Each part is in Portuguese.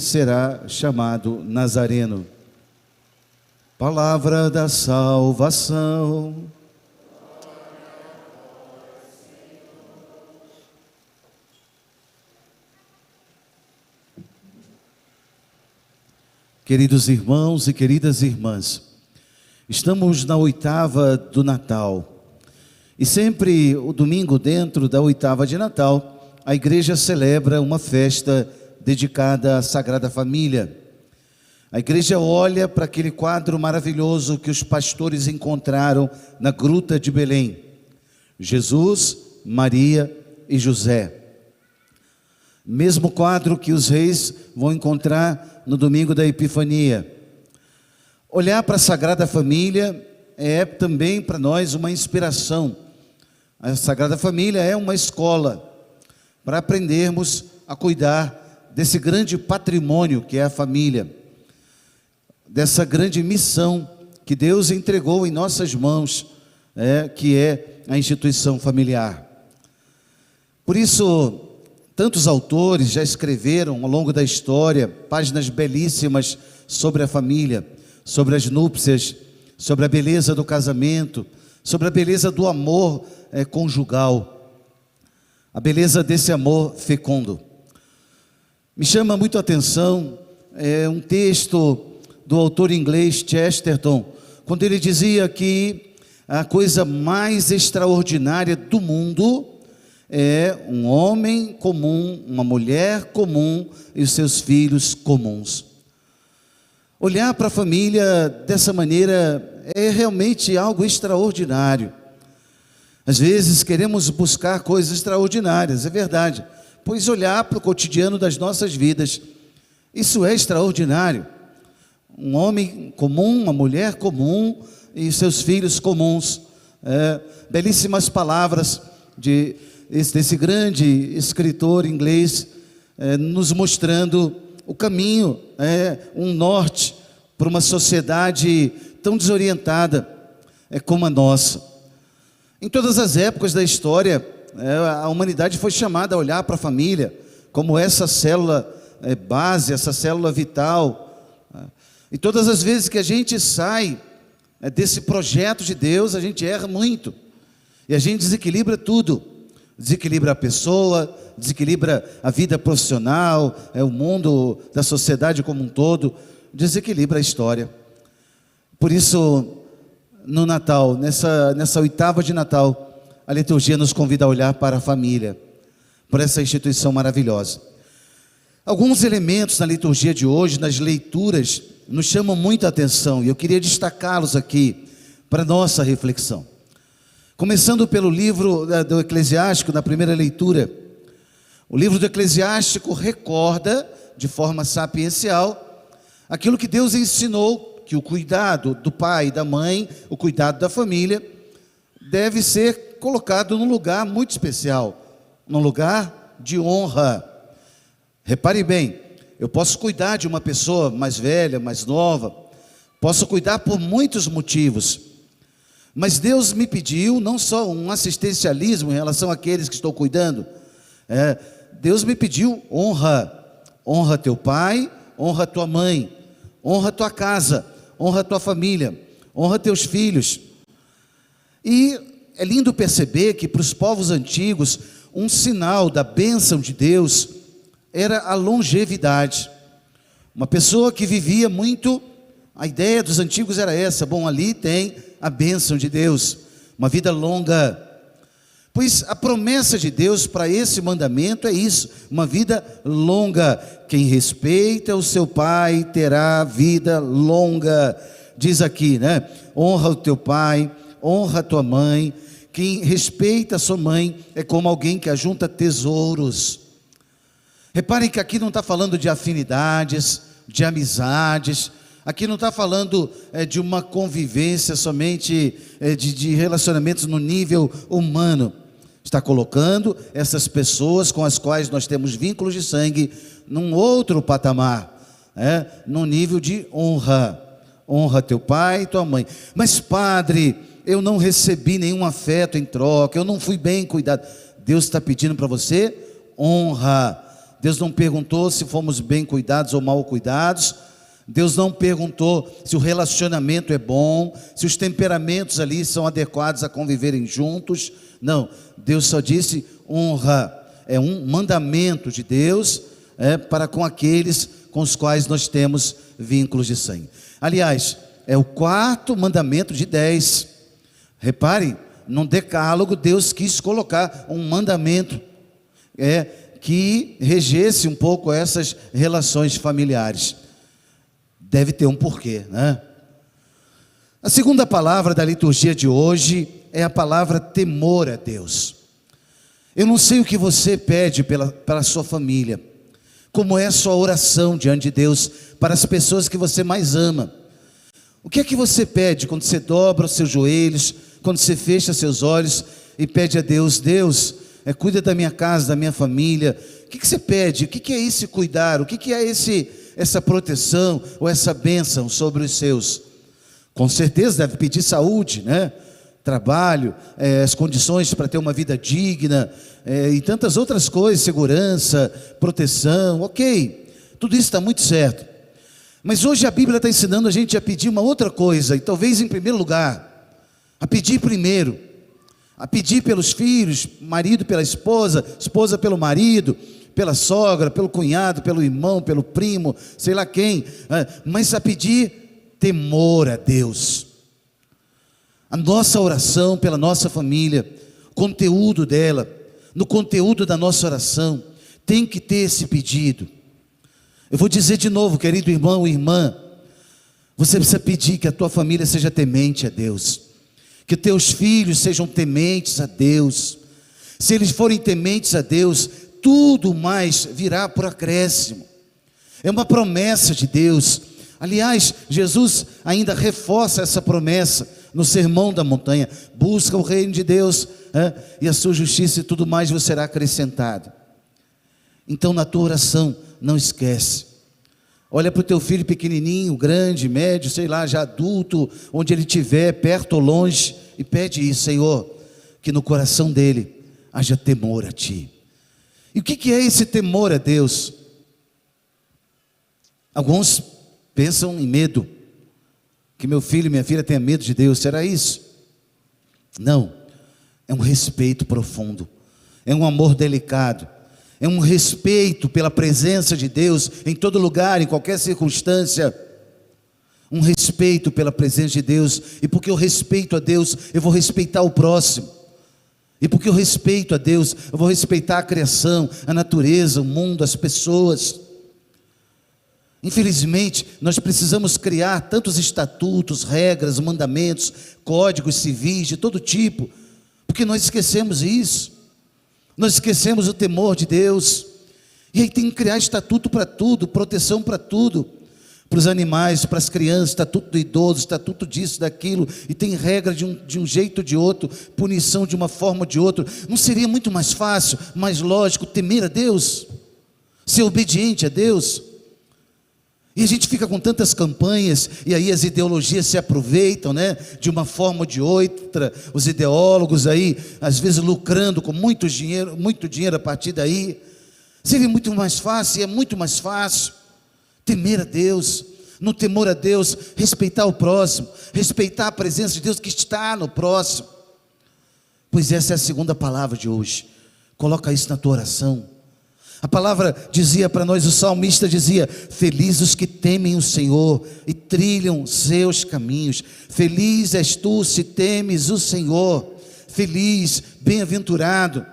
será chamado Nazareno. Palavra da salvação. Queridos irmãos e queridas irmãs, estamos na oitava do Natal. E sempre o domingo, dentro da oitava de Natal, a igreja celebra uma festa dedicada à Sagrada Família. A igreja olha para aquele quadro maravilhoso que os pastores encontraram na gruta de Belém: Jesus, Maria e José. Mesmo quadro que os reis vão encontrar no domingo da Epifania. Olhar para a Sagrada Família é também para nós uma inspiração. A Sagrada Família é uma escola para aprendermos a cuidar desse grande patrimônio que é a família, dessa grande missão que Deus entregou em nossas mãos, que é a instituição familiar. Por isso, tantos autores já escreveram ao longo da história páginas belíssimas sobre a família, sobre as núpcias, sobre a beleza do casamento, sobre a beleza do amor conjugal, a beleza desse amor fecundo. Me chama muito a atenção um texto do autor inglês Chesterton, quando ele dizia que a coisa mais extraordinária do mundo é um homem comum, uma mulher comum e os seus filhos comuns. Olhar para a família dessa maneira é realmente algo extraordinário. Às vezes queremos buscar coisas extraordinárias, é verdade, pois olhar para o cotidiano das nossas vidas, isso é extraordinário. Um homem comum, uma mulher comum e seus filhos comuns. Belíssimas palavras desse grande escritor inglês, nos mostrando o caminho, um norte para uma sociedade tão desorientada como a nossa. Em todas as épocas da história, a humanidade foi chamada a olhar para a família como essa célula base, essa célula vital. E todas as vezes que a gente sai desse projeto de Deus, a gente erra muito e a gente desequilibra tudo. Desequilibra a pessoa, desequilibra a vida profissional, o mundo da sociedade como um todo, desequilibra a história. Por isso, no Natal, nessa oitava de Natal, a liturgia nos convida a olhar para a família, por essa instituição maravilhosa. Alguns elementos na liturgia de hoje, nas leituras, nos chamam muito a atenção, e eu queria destacá-los aqui para nossa reflexão. Começando pelo livro do Eclesiástico, na primeira leitura. O livro do Eclesiástico recorda, de forma sapiencial, aquilo que Deus ensinou, que o cuidado do pai e da mãe, o cuidado da família, deve ser colocado num lugar muito especial, num lugar de honra. Repare bem, eu posso cuidar de uma pessoa mais velha, mais nova, posso cuidar por muitos motivos, mas Deus me pediu não só um assistencialismo em relação àqueles que estou cuidando, Deus me pediu honra. Honra teu pai, honra tua mãe, honra tua casa, honra tua família, honra teus filhos. E é lindo perceber que para os povos antigos, um sinal da bênção de Deus era a longevidade. Uma pessoa que vivia muito, a ideia dos antigos era essa: bom, ali tem a bênção de Deus, uma vida longa. Pois a promessa de Deus para esse mandamento é isso, uma vida longa. Quem respeita o seu pai terá vida longa. Diz aqui, né? Honra o teu pai, honra a tua mãe. Quem respeita a sua mãe é como alguém que ajunta tesouros. Reparem que aqui não está falando de afinidades, de amizades. Aqui não está falando de uma convivência somente de relacionamentos no nível humano. Está colocando essas pessoas com as quais nós temos vínculos de sangue num outro patamar, num nível de honra. Honra teu pai e tua mãe. Mas padre, eu não recebi nenhum afeto em troca, eu não fui bem cuidado. Deus está pedindo para você honra. Deus não perguntou se fomos bem cuidados ou mal cuidados. Deus não perguntou se o relacionamento é bom, se os temperamentos ali são adequados a conviverem juntos. Não, Deus só disse honra. É um mandamento de Deus para com aqueles com os quais nós temos vínculos de sangue. Aliás, é o 4º mandamento de 10. Reparem, no decálogo Deus quis colocar um mandamento que regesse um pouco essas relações familiares. Deve ter um porquê, né? A segunda palavra da liturgia de hoje é a palavra temor a Deus. Eu não sei o que você pede para a sua família, como é a sua oração diante de Deus para as pessoas que você mais ama. O que é que você pede quando você dobra os seus joelhos, quando você fecha seus olhos e pede a Deus: Deus, cuida da minha casa, da minha família? O que você pede? O que é esse cuidar? O que é essa proteção ou essa bênção sobre os seus? Com certeza deve pedir saúde, né? Trabalho, as condições para ter uma vida digna, e tantas outras coisas, segurança, proteção, ok, tudo isso está muito certo. Mas hoje a Bíblia está ensinando a gente a pedir uma outra coisa, e talvez em primeiro lugar, a pedir primeiro, a pedir pelos filhos, marido pela esposa, esposa pelo marido, pela sogra, pelo cunhado, pelo irmão, pelo primo, sei lá quem, mas a pedir temor a Deus. A nossa oração pela nossa família, conteúdo dela, no conteúdo da nossa oração, tem que ter esse pedido. Eu vou dizer de novo, querido irmão e irmã, você precisa pedir que a tua família seja temente a Deus, que teus filhos sejam tementes a Deus. Se eles forem tementes a Deus, tudo mais virá por acréscimo. É uma promessa de Deus. Aliás, Jesus ainda reforça essa promessa no Sermão da Montanha: busca o reino de Deus e a sua justiça, e tudo mais vos será acrescentado. Então, na tua oração, não esquece. Olha para o teu filho pequenininho, grande, médio, sei lá, já adulto, onde ele estiver, perto ou longe, e pede isso: Senhor, que no coração dele haja temor a Ti. E o que é esse temor a Deus? Alguns pensam em medo, que meu filho e minha filha tenham medo de Deus. Será isso? Não, é um respeito profundo, é um amor delicado, é um respeito pela presença de Deus em todo lugar, em qualquer circunstância. Um respeito pela presença de Deus, e porque eu respeito a Deus, eu vou respeitar o próximo. E porque eu respeito a Deus, eu vou respeitar a criação, a natureza, o mundo, as pessoas. Infelizmente, nós precisamos criar tantos estatutos, regras, mandamentos, códigos civis de todo tipo, porque nós esquecemos isso. Nós esquecemos o temor de Deus. E aí tem que criar estatuto para tudo, proteção para tudo. Para os animais, para as crianças, estatuto do idoso, estatuto disso, daquilo, e tem regra de um jeito ou de outro, punição de uma forma ou de outra. Não seria muito mais fácil, mais lógico, temer a Deus, ser obediente a Deus? E a gente fica com tantas campanhas, e aí as ideologias se aproveitam, né, de uma forma ou de outra, os ideólogos aí, às vezes lucrando com muito dinheiro a partir daí. Seria muito mais fácil, e é muito mais fácil temer a Deus. No temor a Deus, respeitar o próximo, respeitar a presença de Deus que está no próximo. Pois essa é a segunda palavra de hoje. Coloca isso na tua oração. A palavra dizia para nós, o salmista dizia: felizes os que temem o Senhor e trilham seus caminhos. Feliz és tu se temes o Senhor. Feliz, bem-aventurado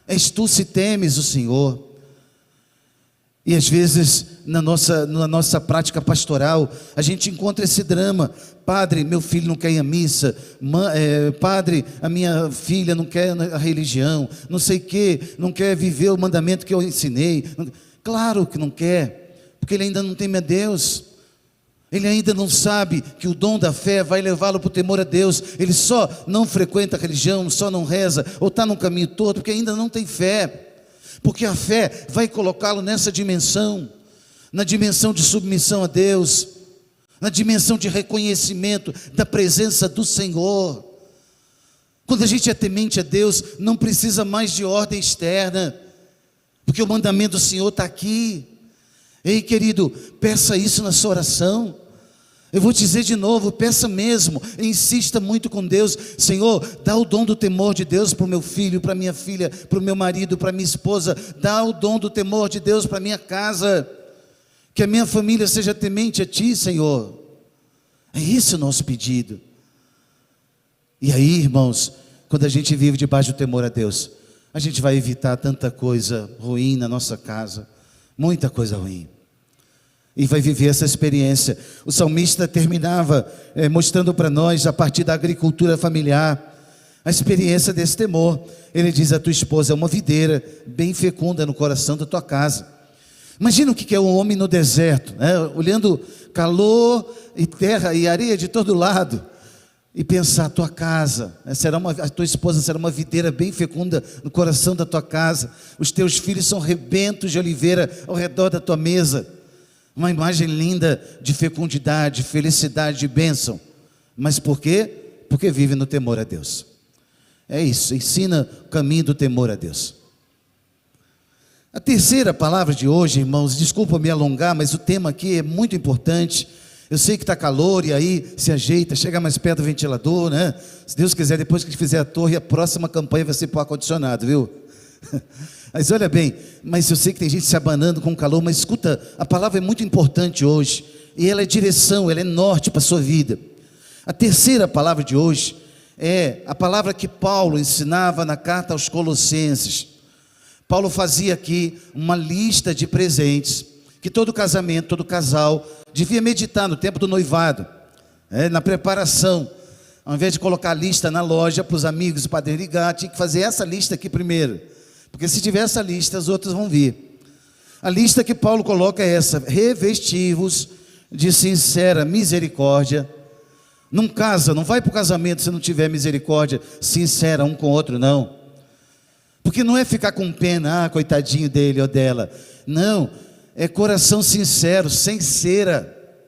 és tu se temes o Senhor. E às vezes na nossa prática pastoral, a gente encontra esse drama: padre, meu filho não quer ir à missa, padre, a minha filha não quer a religião, não sei o que, não quer viver o mandamento que eu ensinei. Claro que não quer, porque ele ainda não teme a Deus, ele ainda não sabe que o dom da fé vai levá-lo para o temor a Deus. Ele só não frequenta a religião, só não reza, ou está no caminho todo, porque ainda não tem fé. Porque a fé vai colocá-lo nessa dimensão, na dimensão de submissão a Deus, na dimensão de reconhecimento da presença do Senhor. Quando a gente é temente a Deus, não precisa mais de ordem externa, porque o mandamento do Senhor está aqui. Ei, querido, peça isso na sua oração. Eu vou dizer de novo, peça mesmo, insista muito com Deus. Senhor, dá o dom do temor de Deus para o meu filho, para minha filha, para o meu marido, para minha esposa. Dá o dom do temor de Deus para minha casa, que a minha família seja temente a Ti, Senhor. É esse o nosso pedido. E aí, irmãos, quando a gente vive debaixo do temor a Deus, a gente vai evitar tanta coisa ruim na nossa casa, muita coisa ruim, e vai viver essa experiência. O salmista terminava mostrando para nós, a partir da agricultura familiar, a experiência desse temor. Ele diz: a tua esposa é uma videira bem fecunda no coração da tua casa. Imagina o que é um homem no deserto, né? Olhando calor e terra e areia de todo lado, e pensar: a tua casa, né, a tua esposa será uma videira bem fecunda no coração da tua casa, os teus filhos são rebentos de oliveira ao redor da tua mesa. Uma imagem linda de fecundidade, felicidade, de bênção. Mas por quê? Porque vive no temor a Deus. É isso, ensina o caminho do temor a Deus. A terceira palavra de hoje, irmãos, desculpa me alongar, mas o tema aqui é muito importante. Eu sei que está calor e aí se ajeita, chega mais perto do ventilador, né? Se Deus quiser, depois que a gente fizer a torre, a próxima campanha vai ser para o ar-condicionado, viu? Mas olha bem, mas eu sei que tem gente se abanando com calor, mas escuta, a palavra é muito importante hoje, e ela é direção, ela é norte para a sua vida. A terceira palavra de hoje é a palavra que Paulo ensinava na carta aos Colossenses. Paulo fazia aqui uma lista de presentes que todo casamento, todo casal devia meditar no tempo do noivado, na preparação. Ao invés de colocar a lista na loja para os amigos e para ligar, tinha que fazer essa lista aqui primeiro, porque se tiver essa lista, as outras vão vir. A lista que Paulo coloca é essa: revesti-vos de sincera misericórdia. Não casa, não vai para o casamento se não tiver misericórdia sincera um com o outro, não. Porque não é ficar com pena, coitadinho dele ou dela. Não, é coração sincero, sem cera.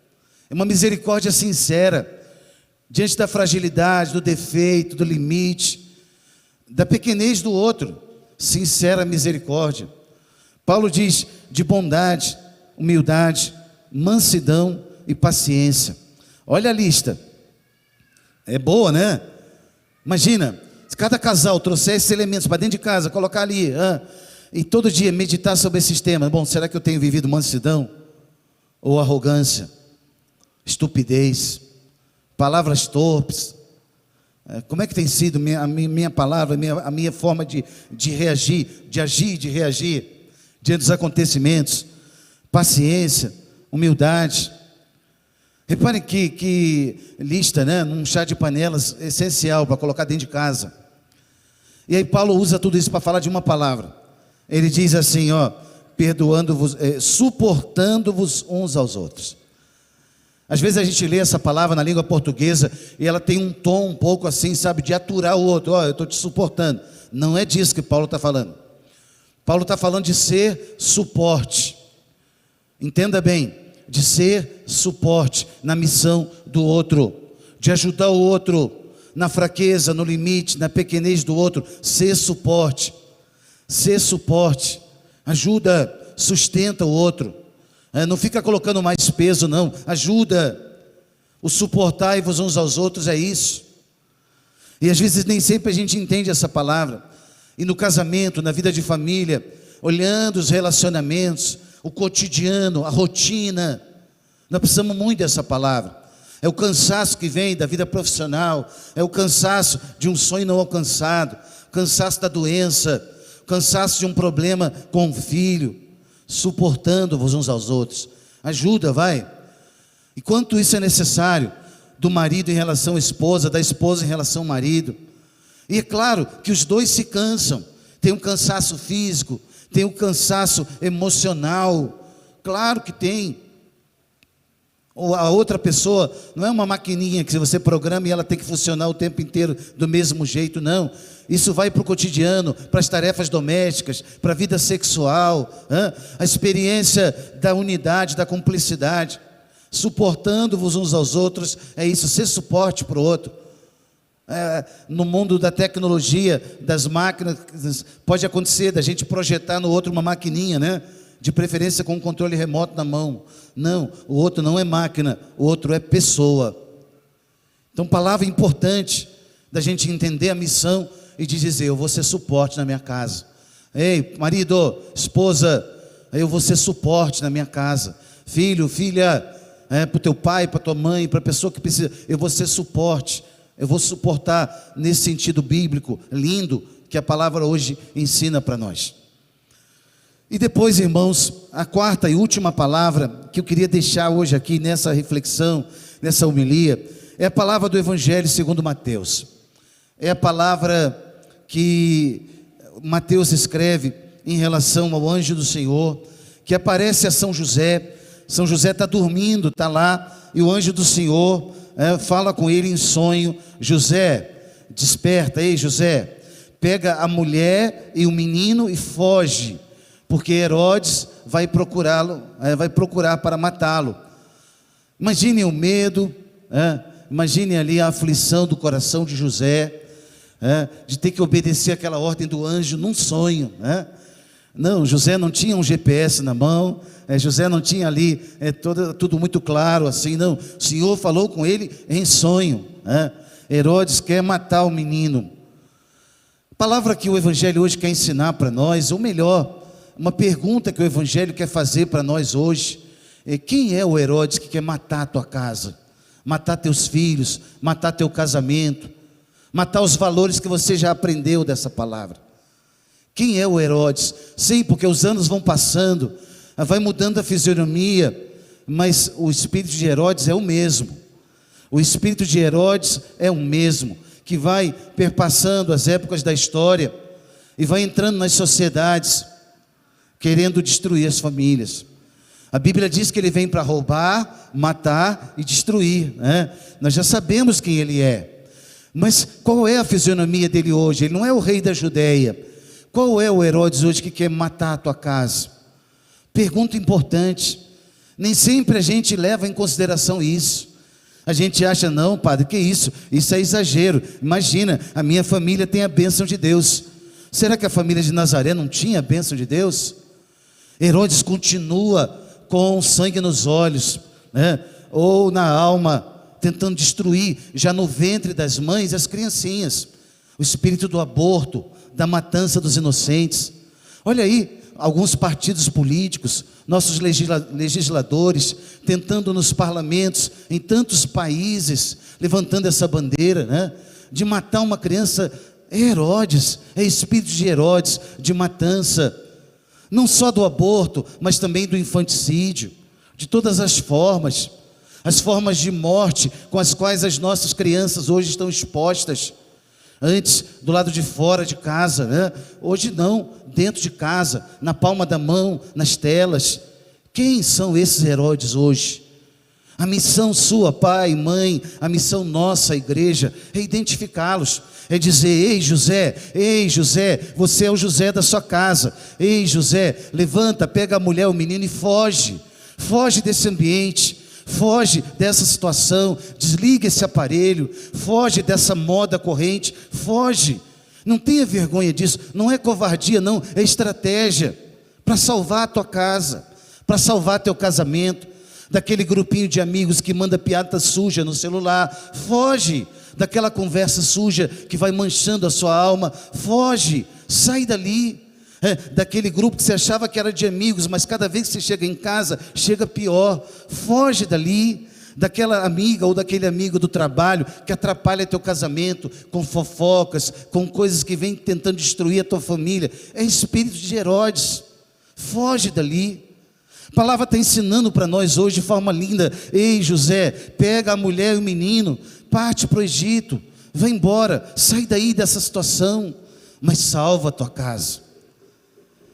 É uma misericórdia sincera, diante da fragilidade, do defeito, do limite, da pequenez do outro. Sincera misericórdia. Paulo diz: de bondade, humildade, mansidão e paciência. Olha a lista, é boa, né? Imagina, se cada casal trouxer esses elementos para dentro de casa, colocar ali, e todo dia meditar sobre esses temas. Bom, será que eu tenho vivido mansidão? Ou arrogância? Estupidez? Palavras torpes? Como é que tem sido a minha palavra, a minha forma de reagir, de agir, de reagir diante dos acontecimentos? Paciência, humildade. Reparem que lista, né? Num chá de panelas essencial para colocar dentro de casa. E aí Paulo usa tudo isso para falar de uma palavra. Ele diz assim, perdoando-vos, suportando-vos uns aos outros. Às vezes a gente lê essa palavra na língua portuguesa e ela tem um tom um pouco assim, sabe, de aturar o outro. Eu estou te suportando. Não é disso que Paulo está falando. Paulo está falando de ser suporte. Entenda bem, de ser suporte na missão do outro, de ajudar o outro na fraqueza, no limite, na pequenez do outro. Ser suporte, ajuda, sustenta o outro. Não fica colocando mais peso, não. Ajuda. O suportai-vos uns aos outros é isso. E às vezes nem sempre a gente entende essa palavra. E no casamento, na vida de família, olhando os relacionamentos, o cotidiano, a rotina, nós precisamos muito dessa palavra. É o cansaço que vem da vida profissional, é o cansaço de um sonho não alcançado, cansaço da doença, cansaço de um problema com o filho. Suportando-vos uns aos outros. Ajuda, vai. E quanto isso é necessário, do marido em relação à esposa, da esposa em relação ao marido. E é claro que os dois se cansam. Tem um cansaço físico, tem um cansaço emocional. Claro que tem. Ou a outra pessoa não é uma maquininha que você programa e ela tem que funcionar o tempo inteiro do mesmo jeito, não. Isso vai para o cotidiano, para as tarefas domésticas, para a vida sexual, a experiência da unidade, da cumplicidade, suportando-vos uns aos outros, é isso, ser suporte para o outro. No mundo da tecnologia, das máquinas, pode acontecer da gente projetar no outro uma maquininha, né? De preferência com um controle remoto na mão. Não, o outro não é máquina, o outro é pessoa. Então, palavra importante da gente entender a missão e de dizer: eu vou ser suporte na minha casa. Ei, marido, esposa, eu vou ser suporte na minha casa. Filho, filha, para o teu pai, para a tua mãe, para a pessoa que precisa, eu vou ser suporte. Eu vou suportar nesse sentido bíblico lindo que a palavra hoje ensina para nós. E depois, irmãos, a quarta e última palavra que eu queria deixar hoje aqui nessa reflexão, nessa homilia, é a palavra do Evangelho segundo Mateus. É a palavra que Mateus escreve em relação ao anjo do Senhor, que aparece a São José. São José está dormindo, está lá, e o anjo do Senhor fala com ele em sonho: José, desperta, ei José, pega a mulher e o menino e foge, porque Herodes vai procurá-lo, vai procurar para matá-lo. Imagine o medo, imagine ali a aflição do coração de José, de ter que obedecer aquela ordem do anjo num sonho. Não, José não tinha um GPS na mão, José não tinha ali tudo muito claro assim, não. O Senhor falou com ele em sonho. Herodes quer matar o menino. A palavra que o Evangelho hoje quer ensinar para nós, ou melhor, uma pergunta que o Evangelho quer fazer para nós hoje, é: quem é o Herodes que quer matar a tua casa, matar teus filhos, matar teu casamento, matar os valores que você já aprendeu dessa palavra? Quem é o Herodes? Sim, porque os anos vão passando, vai mudando a fisionomia, mas o espírito de Herodes é o mesmo. O espírito de Herodes é o mesmo, que vai perpassando as épocas da história e vai entrando nas sociedades, querendo destruir as famílias. A Bíblia diz que ele vem para roubar, matar e destruir, Nós já sabemos quem ele é, mas qual é a fisionomia dele hoje? Ele não é o rei da Judeia. Qual é o Herodes hoje que quer matar a tua casa? Pergunta importante. Nem sempre a gente leva em consideração isso. A gente acha: não, padre, que isso? Isso é exagero. Imagina, a minha família tem a bênção de Deus. Será que a família de Nazaré não tinha a bênção de Deus? Herodes continua com sangue nos olhos, ou na alma, tentando destruir, já no ventre das mães, as criancinhas. O espírito do aborto, da matança dos inocentes. Olha aí, alguns partidos políticos, nossos legisladores, tentando nos parlamentos, em tantos países, levantando essa bandeira, de matar uma criança. É Herodes, é espírito de Herodes, de matança. Não só do aborto, mas também do infanticídio, de todas as formas de morte com as quais as nossas crianças hoje estão expostas. Antes, do lado de fora de casa, hoje não, dentro de casa, na palma da mão, nas telas. Quem são esses Herodes hoje? A missão sua, pai, mãe, a missão nossa, igreja, é identificá-los, é dizer: ei José, você é o José da sua casa. Ei José, levanta, pega a mulher, o menino e foge desse ambiente, foge dessa situação, desliga esse aparelho, foge dessa moda corrente, foge. Não tenha vergonha disso, não é covardia não, é estratégia para salvar a tua casa, para salvar teu casamento, daquele grupinho de amigos que manda piada suja no celular. Foge daquela conversa suja que vai manchando a sua alma. Foge, sai dali, daquele grupo que você achava que era de amigos, mas cada vez que você chega em casa, chega pior. Foge dali, daquela amiga ou daquele amigo do trabalho que atrapalha teu casamento, com fofocas, com coisas que vêm tentando destruir a tua família. É espírito de Herodes. Foge dali. A palavra está ensinando para nós hoje de forma linda: ei José, pega a mulher e o menino, parte para o Egito, vai embora, sai daí dessa situação, mas salva a tua casa.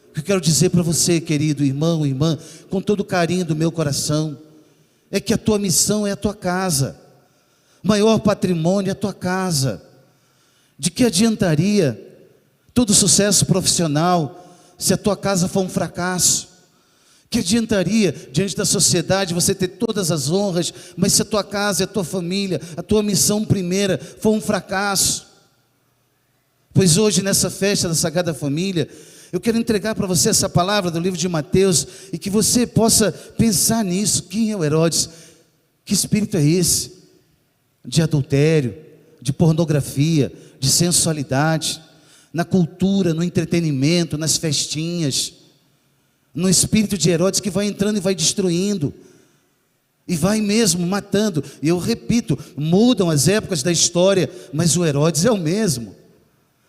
O que eu quero dizer para você, querido irmão, irmã, com todo o carinho do meu coração, é que a tua missão é a tua casa, o maior patrimônio é a tua casa. De que adiantaria todo sucesso profissional se a tua casa for um fracasso? Que adiantaria, diante da sociedade, você ter todas as honras, mas se a tua casa, a tua família, a tua missão primeira for um fracasso? Pois hoje, nessa festa da Sagrada Família, eu quero entregar para você essa palavra do livro de Mateus, e que você possa pensar nisso. Quem é o Herodes? Que espírito é esse? De adultério, de pornografia, de sensualidade, na cultura, no entretenimento, nas festinhas, no espírito de Herodes que vai entrando e vai destruindo, e vai mesmo matando. E eu repito, mudam as épocas da história, mas o Herodes é o mesmo.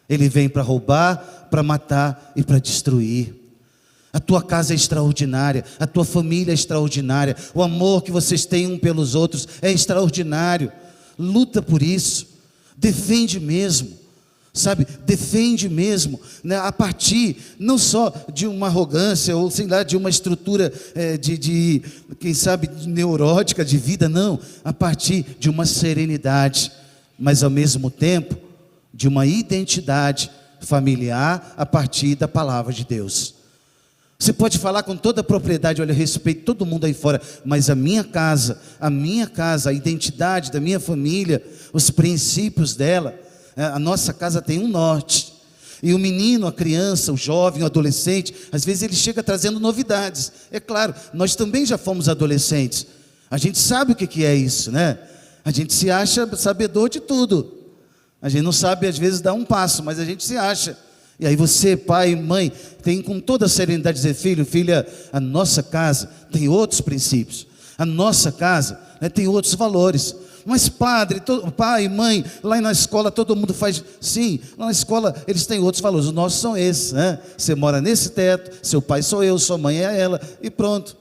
Ele vem para roubar, para matar e para destruir. A tua casa é extraordinária, a tua família é extraordinária, o amor que vocês têm um pelos outros é extraordinário. Luta por isso, defende mesmo, sabe, defende mesmo, né? A partir não só de uma arrogância, ou sei lá, de uma estrutura quem sabe, neurótica de vida, não, a partir de uma serenidade, mas ao mesmo tempo, de uma identidade familiar, a partir da palavra de Deus. Você pode falar com toda a propriedade: olha, eu respeito todo mundo aí fora, mas a minha casa, a identidade da minha família, os princípios dela, a nossa casa tem um norte. E o menino, a criança, o jovem, o adolescente, às vezes ele chega trazendo novidades. É claro, nós também já fomos adolescentes. A gente sabe o que é isso, né? A gente se acha sabedor de tudo. A gente não sabe, às vezes, dar um passo, mas a gente se acha. E aí você, pai e mãe, tem com toda a serenidade dizer: filho, filha, a nossa casa tem outros princípios. A nossa casa, né, tem outros valores. Mas padre, pai e mãe, lá na escola todo mundo faz. Sim, lá na escola eles têm outros valores. Os nossos são esses, né? Você mora nesse teto, seu pai sou eu, sua mãe é ela, e pronto.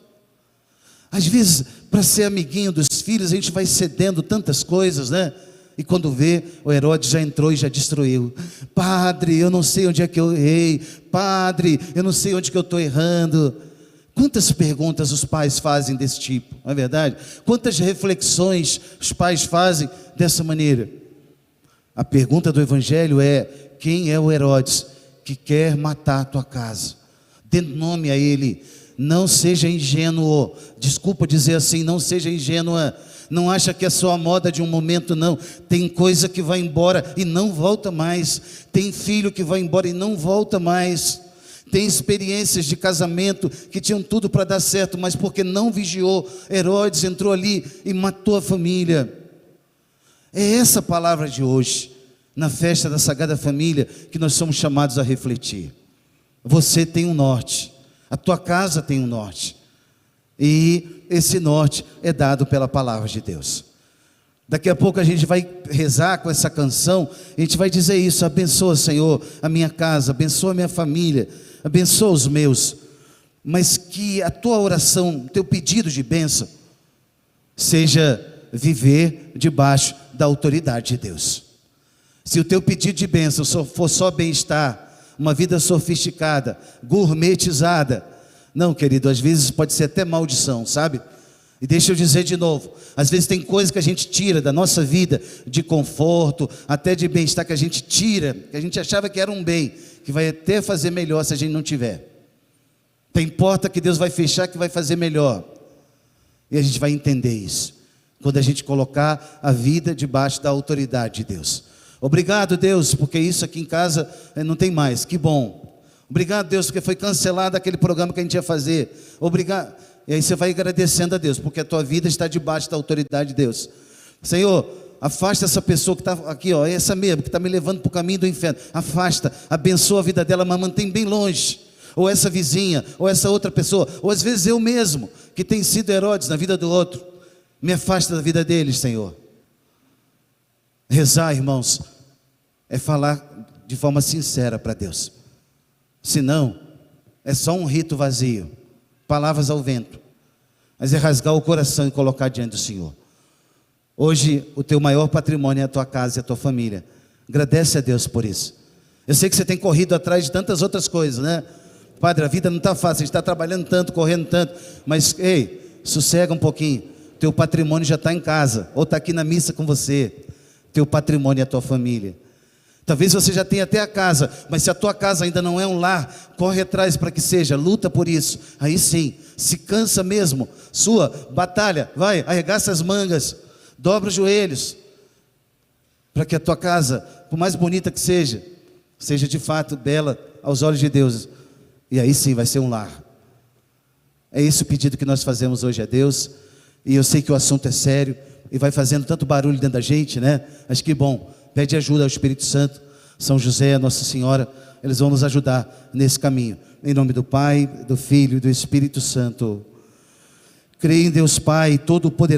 Às vezes, para ser amiguinho dos filhos, a gente vai cedendo tantas coisas, né? E quando vê, o Herodes já entrou e já destruiu. Padre, eu não sei onde é que eu errei. Padre, eu não sei onde que eu estou errando. Quantas perguntas os pais fazem desse tipo, não é verdade? Quantas reflexões os pais fazem dessa maneira? A pergunta do Evangelho é: quem é o Herodes que quer matar a tua casa? Dê nome a ele. Não seja ingênuo. Desculpa dizer assim, não seja ingênua. Não acha que é só a moda de um momento, não. Tem coisa que vai embora e não volta mais. Tem filho que vai embora e não volta mais. Tem experiências de casamento que tinham tudo para dar certo, mas porque não vigiou, Herodes entrou ali e matou a família. É essa a palavra de hoje, na festa da Sagrada Família, que nós somos chamados a refletir. Você tem um norte, a tua casa tem um norte, e esse norte é dado pela palavra de Deus. Daqui a pouco a gente vai rezar com essa canção, a gente vai dizer isso: abençoa, Senhor, a minha casa, abençoa a minha família, abençoa os meus. Mas que a tua oração, teu pedido de bênção, seja viver debaixo da autoridade de Deus. Se o teu pedido de bênção for só bem-estar, uma vida sofisticada, gourmetizada, não, querido, às vezes pode ser até maldição, sabe? E deixa eu dizer de novo, às vezes tem coisas que a gente tira da nossa vida, de conforto, até de bem-estar, que a gente tira, que a gente achava que era um bem, que vai até fazer melhor se a gente não tiver. Tem porta que Deus vai fechar que vai fazer melhor. E a gente vai entender isso, quando a gente colocar a vida debaixo da autoridade de Deus. Obrigado, Deus, porque isso aqui em casa não tem mais, que bom. Obrigado, Deus, porque foi cancelado aquele programa que a gente ia fazer. Obrigado. E aí você vai agradecendo a Deus, porque a tua vida está debaixo da autoridade de Deus. Senhor, afasta essa pessoa que está aqui, ó, essa mesmo, que está me levando para o caminho do inferno. Afasta, abençoa a vida dela, mas mantém bem longe. Ou essa vizinha, ou essa outra pessoa, ou às vezes eu mesmo, que tem sido Herodes na vida do outro. Me afasta da vida deles, Senhor. Rezar, irmãos, é falar de forma sincera para Deus. Senão, é só um rito vazio, palavras ao vento. Mas é rasgar o coração e colocar diante do Senhor. Hoje, o teu maior patrimônio é a tua casa e a tua família. Agradece a Deus por isso. Eu sei que você tem corrido atrás de tantas outras coisas, né? Padre, a vida não está fácil, a gente está trabalhando tanto, correndo tanto. Mas, ei, sossega um pouquinho. Teu patrimônio já está em casa, ou está aqui na missa com você. Teu patrimônio é a tua família. Talvez você já tenha até a casa, mas se a tua casa ainda não é um lar, corre atrás para que seja, luta por isso. Aí sim, se cansa mesmo, sua batalha, vai, arregaça as mangas, dobra os joelhos, para que a tua casa, por mais bonita que seja de fato bela aos olhos de Deus. E aí sim vai ser um lar. É esse o pedido que nós fazemos hoje a Deus. E eu sei que o assunto é sério e vai fazendo tanto barulho dentro da gente, né? Acho que bom, pede ajuda ao Espírito Santo, São José, Nossa Senhora, eles vão nos ajudar nesse caminho. Em nome do Pai, do Filho e do Espírito Santo. Creio em Deus Pai, Todo-Poderoso.